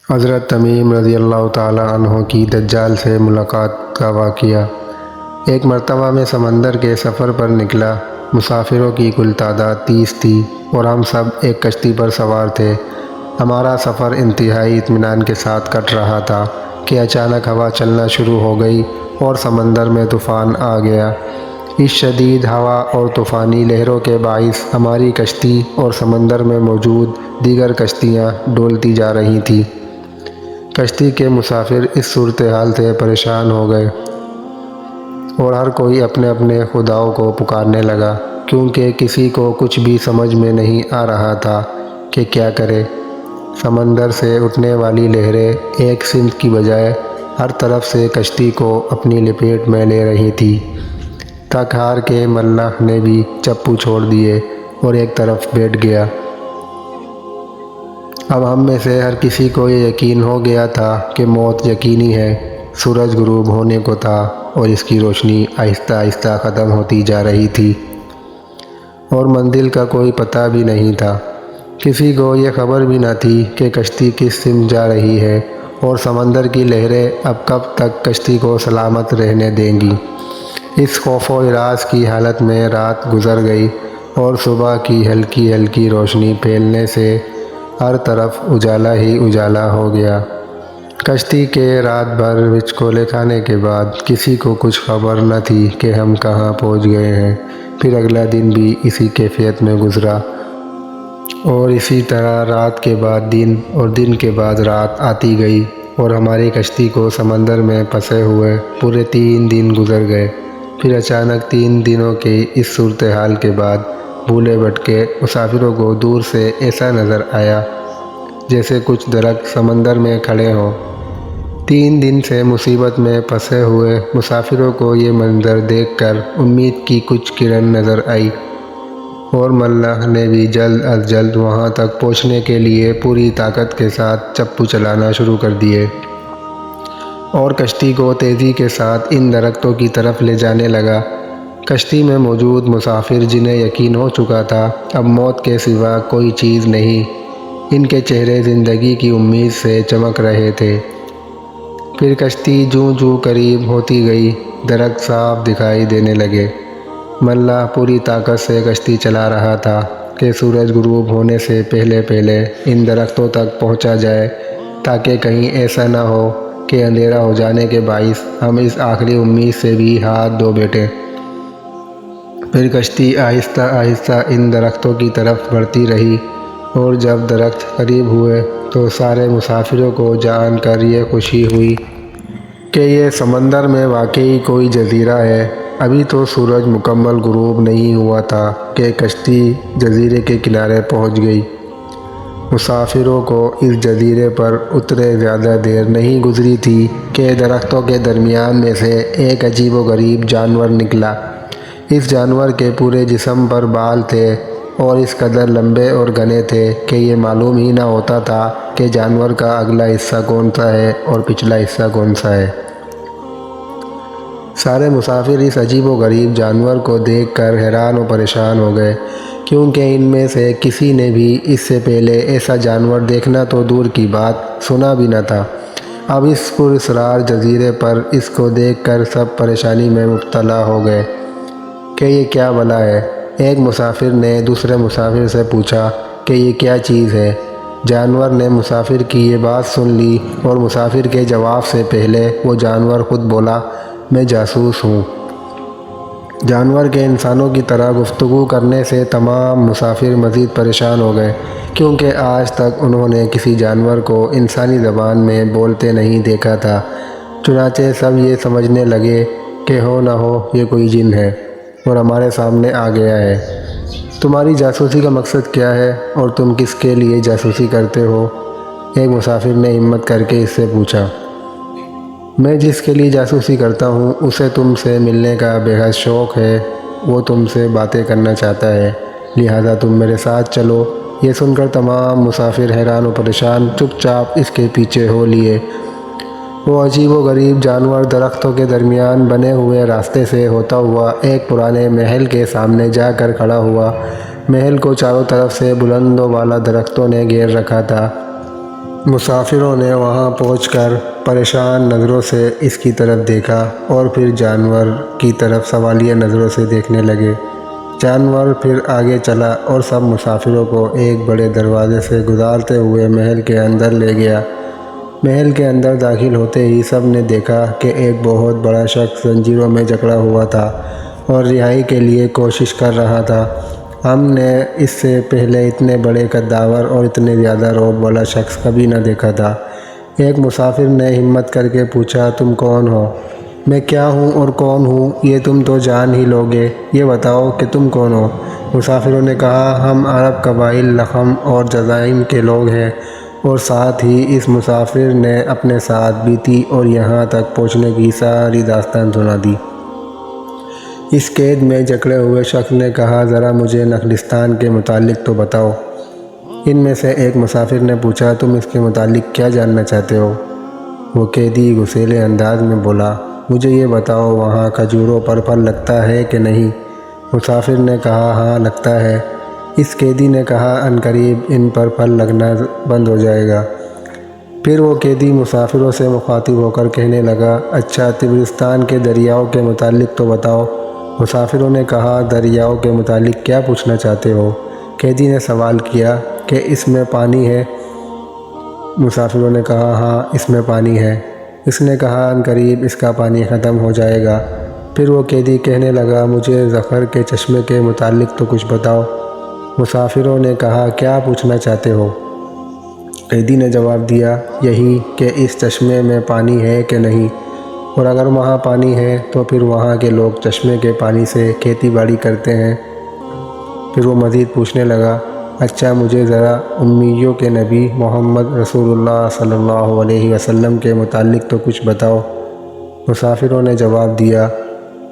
حضرت تمیم رضی اللہ تعالیٰ عنہ کی دجال سے ملاقات کا واقعہ۔ ایک مرتبہ میں سمندر کے سفر پر نکلا۔ مسافروں کی کل تعداد 30 تھی اور ہم سب ایک کشتی پر سوار تھے۔ ہمارا سفر انتہائی اطمینان کے ساتھ کٹ رہا تھا کہ اچانک ہوا چلنا شروع ہو گئی اور سمندر میں طوفان آ گیا۔ اس شدید ہوا اور طوفانی لہروں کے باعث ہماری کشتی اور سمندر میں موجود دیگر کشتیاں ڈولتی جا رہی تھیں۔ کشتی کے مسافر اس صورتحال سے پریشان ہو گئے اور ہر کوئی اپنے اپنے خداؤں کو پکارنے لگا، کیونکہ کسی کو کچھ بھی سمجھ میں نہیں آ رہا تھا کہ کیا کرے۔ سمندر سے اٹھنے والی لہریں ایک سمت کی بجائے ہر طرف سے کشتی کو اپنی لپیٹ میں لے رہی تھی۔ تھک ہار کے ملاح نے بھی چپو چھوڑ دیے اور ایک طرف بیٹھ گیا۔ اب ہم میں سے ہر کسی کو یہ یقین ہو گیا تھا کہ موت یقینی ہے۔ سورج غروب ہونے کو تھا اور اس کی روشنی آہستہ آہستہ ختم ہوتی جا رہی تھی اور منزل کا کوئی پتہ بھی نہیں تھا۔ کسی کو یہ خبر بھی نہ تھی کہ کشتی کس سمت جا رہی ہے اور سمندر کی لہریں اب کب تک کشتی کو سلامت رہنے دیں گی۔ اس خوف و ہراس کی حالت میں رات گزر گئی اور صبح کی ہلکی ہلکی روشنی پھیلنے سے ہر طرف اجالا ہی اجالا ہو گیا۔ کشتی کے رات بھر وچکولے کھانے کے بعد کسی کو کچھ خبر نہ تھی کہ ہم کہاں پہنچ گئے ہیں۔ پھر اگلا دن بھی اسی کیفیت میں گزرا اور اسی طرح رات کے بعد دن اور دن کے بعد رات آتی گئی اور ہماری کشتی کو سمندر میں پھنسے ہوئے پورے 3 دن گزر گئے۔ پھر اچانک 3 دنوں کی اس صورتحال کے بعد بھولے بھٹکے مسافروں کو دور سے ایسا نظر آیا جیسے کچھ درخت سمندر میں کھڑے ہوں۔ 3 دن سے مصیبت میں پھنسے ہوئے مسافروں کو یہ منظر دیکھ کر امید کی کچھ کرن نظر آئی اور ملاح نے بھی جلد از جلد وہاں تک پہنچنے کے لیے پوری طاقت کے ساتھ چپو چلانا شروع کر دیے اور کشتی کو تیزی کے ساتھ ان درختوں کی طرف لے جانے لگا۔ کشتی میں موجود مسافر جنہیں یقین ہو چکا تھا اب موت کے سوا کوئی چیز نہیں، ان کے چہرے زندگی کی امید سے چمک رہے تھے۔ پھر کشتی جوں جوں قریب ہوتی گئی درخت صاف دکھائی دینے لگے۔ ملاح پوری طاقت سے کشتی چلا رہا تھا کہ سورج غروب ہونے سے پہلے پہلے ان درختوں تک پہنچا جائے، تاکہ کہیں ایسا نہ ہو کہ اندھیرا ہو جانے کے باعث ہم اس آخری امید سے بھی ہاتھ دھو بیٹھیں۔ پھر کشتی آہستہ آہستہ ان درختوں کی طرف بڑھتی رہی اور جب درخت قریب ہوئے تو سارے مسافروں کو جان کر یہ خوشی ہوئی کہ یہ سمندر میں واقعی کوئی جزیرہ ہے۔ ابھی تو سورج مکمل غروب نہیں ہوا تھا کہ کشتی جزیرے کے کنارے پہنچ گئی۔ مسافروں کو اس جزیرے پر اترے زیادہ دیر نہیں گزری تھی کہ درختوں کے درمیان میں سے ایک عجیب و غریب جانور نکلا۔ اس جانور کے پورے جسم پر بال تھے اور اس قدر لمبے اور گھنے تھے کہ یہ معلوم ہی نہ ہوتا تھا کہ جانور کا اگلا حصہ کون سا ہے اور پچھلا حصہ کون سا ہے۔ سارے مسافر اس عجیب و غریب جانور کو دیکھ کر حیران و پریشان ہو گئے، کیونکہ ان میں سے کسی نے بھی اس سے پہلے ایسا جانور دیکھنا تو دور کی بات سنا بھی نہ تھا۔ اب اس پراسرار جزیرے پر اس کو دیکھ کر سب پریشانی میں مبتلا ہو گئے کہ یہ کیا بلا ہے۔ ایک مسافر نے دوسرے مسافر سے پوچھا کہ یہ کیا چیز ہے۔ جانور نے مسافر کی یہ بات سن لی اور مسافر کے جواب سے پہلے وہ جانور خود بولا، میں جاسوس ہوں۔ جانور کے انسانوں کی طرح گفتگو کرنے سے تمام مسافر مزید پریشان ہو گئے، کیونکہ آج تک انہوں نے کسی جانور کو انسانی زبان میں بولتے نہیں دیکھا تھا۔ چنانچہ سب یہ سمجھنے لگے کہ ہو نہ ہو یہ کوئی جن ہے اور ہمارے سامنے آ گیا ہے۔ تمہاری جاسوسی کا مقصد کیا ہے اور تم کس کے لیے جاسوسی کرتے ہو؟ ایک مسافر نے ہمت کر کے اس سے پوچھا۔ میں جس کے لیے جاسوسی کرتا ہوں اسے تم سے ملنے کا بے حد شوق ہے، وہ تم سے باتیں کرنا چاہتا ہے، لہذا تم میرے ساتھ چلو۔ یہ سن کر تمام مسافر حیران و پریشان چپ چاپ اس کے پیچھے ہو لیے۔ وہ عجیب و غریب جانور درختوں کے درمیان بنے ہوئے راستے سے ہوتا ہوا ایک پرانے محل کے سامنے جا کر کھڑا ہوا۔ محل کو چاروں طرف سے بلند و بالا درختوں نے گھیر رکھا تھا۔ مسافروں نے وہاں پہنچ کر پریشان نظروں سے اس کی طرف دیکھا اور پھر جانور کی طرف سوالیہ نظروں سے دیکھنے لگے۔ جانور پھر آگے چلا اور سب مسافروں کو ایک بڑے دروازے سے گزارتے ہوئے محل کے اندر لے گیا۔ محل کے اندر داخل ہوتے ہی سب نے دیکھا کہ ایک بہت بڑا شخص زنجیروں میں جکڑا ہوا تھا اور رہائی کے لیے کوشش کر رہا تھا۔ ہم نے اس سے پہلے اتنے بڑے قداور اور اتنے زیادہ رعب والا شخص کبھی نہ دیکھا تھا۔ ایک مسافر نے ہمت کر کے پوچھا، تم کون ہو؟ میں کیا ہوں اور کون ہوں یہ تم تو جان ہی لوگے، یہ بتاؤ کہ تم کون ہو؟ مسافروں نے کہا، ہم عرب قبائل لخم اور جذائم کے لوگ ہیں۔ اور ساتھ ہی اس مسافر نے اپنے ساتھ بیتی اور یہاں تک پہنچنے کی ساری داستان سنا دی۔ اس قید میں جکڑے ہوئے شخص نے کہا، ذرا مجھے نخلستان کے متعلق تو بتاؤ۔ ان میں سے ایک مسافر نے پوچھا، تم اس کے متعلق کیا جاننا چاہتے ہو؟ وہ قیدی غصیلے انداز میں بولا، مجھے یہ بتاؤ وہاں کھجوروں پر پھل لگتا ہے کہ نہیں؟ مسافر نے کہا، ہاں لگتا ہے۔ اس قیدی نے کہا، عنقریب ان پر پھل لگنا بند ہو جائے گا۔ پھر وہ قیدی مسافروں سے مخاطب ہو کر کہنے لگا، اچھا طبرستان کے دریاؤں کے متعلق تو بتاؤ۔ مسافروں نے کہا، دریاؤں کے متعلق کیا پوچھنا چاہتے ہو؟ قیدی نے سوال کیا کہ اس میں پانی ہے؟ مسافروں نے کہا، ہاں اس میں پانی ہے۔ اس نے کہا، عنقریب اس کا پانی ختم ہو جائے گا۔ پھر وہ قیدی کہنے لگا، مجھے ظفر کے چشمے کے متعلق تو کچھ بتاؤ۔ مسافروں نے کہا، کیا پوچھنا چاہتے ہو؟ قیدی نے جواب دیا، یہی کہ اس چشمے میں پانی ہے کہ نہیں، اور اگر وہاں پانی ہے تو پھر وہاں کے لوگ چشمے کے پانی سے کھیتی باڑی کرتے ہیں۔ پھر وہ مزید پوچھنے لگا، اچھا مجھے ذرا امیوں کے نبی محمد رسول اللہ صلی اللہ علیہ وسلم کے متعلق تو کچھ بتاؤ۔ مسافروں نے جواب دیا،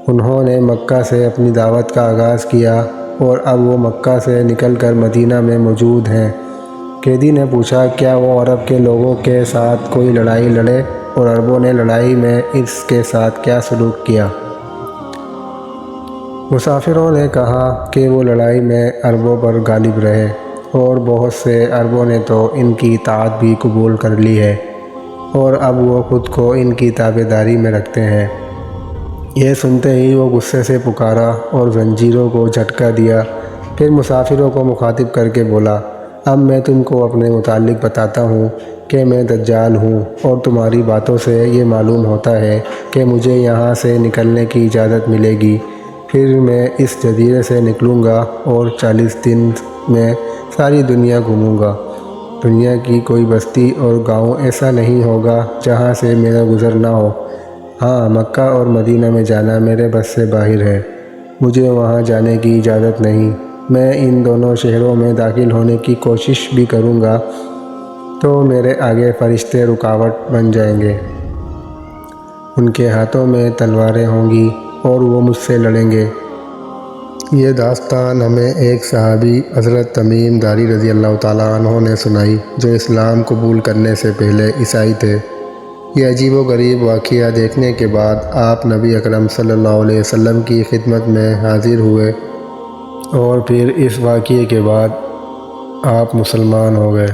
انہوں نے مکہ سے اپنی دعوت کا آغاز کیا اور اب وہ مکہ سے نکل کر مدینہ میں موجود ہیں۔ قیدی نے پوچھا، کیا وہ عرب کے لوگوں کے ساتھ کوئی لڑائی لڑے اور عربوں نے لڑائی میں اس کے ساتھ کیا سلوک کیا؟ مسافروں نے کہا کہ وہ لڑائی میں عربوں پر غالب رہے اور بہت سے عربوں نے تو ان کی اطاعت بھی قبول کر لی ہے اور اب وہ خود کو ان کی تابعداری میں رکھتے ہیں۔ یہ سنتے ہی وہ غصے سے پکارا اور زنجیروں کو جھٹکا دیا۔ پھر مسافروں کو مخاطب کر کے بولا، اب میں تم کو اپنے متعلق بتاتا ہوں کہ میں دجال ہوں، اور تمہاری باتوں سے یہ معلوم ہوتا ہے کہ مجھے یہاں سے نکلنے کی اجازت ملے گی، پھر میں اس جزیرے سے نکلوں گا اور 40 دن میں ساری دنیا گھوموں گا۔ دنیا کی کوئی بستی اور گاؤں ایسا نہیں ہوگا جہاں سے میرا گزر نہ ہو۔ ہاں، مکہ اور مدینہ میں جانا میرے بس سے باہر ہے، مجھے وہاں جانے کی اجازت نہیں۔ میں ان دونوں شہروں میں داخل ہونے کی کوشش بھی کروں گا تو میرے آگے فرشتے رکاوٹ بن جائیں گے، ان کے ہاتھوں میں تلواریں ہوں گی اور وہ مجھ سے لڑیں گے۔ یہ داستان ہمیں ایک صحابی حضرت تمیم داری رضی اللہ تعالیٰ عنہ نے سنائی، جو اسلام قبول کرنے سے پہلے عیسائی تھے۔ یہ عجیب و غریب واقعہ دیکھنے کے بعد آپ نبی اکرم صلی اللہ علیہ وسلم کی خدمت میں حاضر ہوئے اور پھر اس واقعے کے بعد آپ مسلمان ہو گئے۔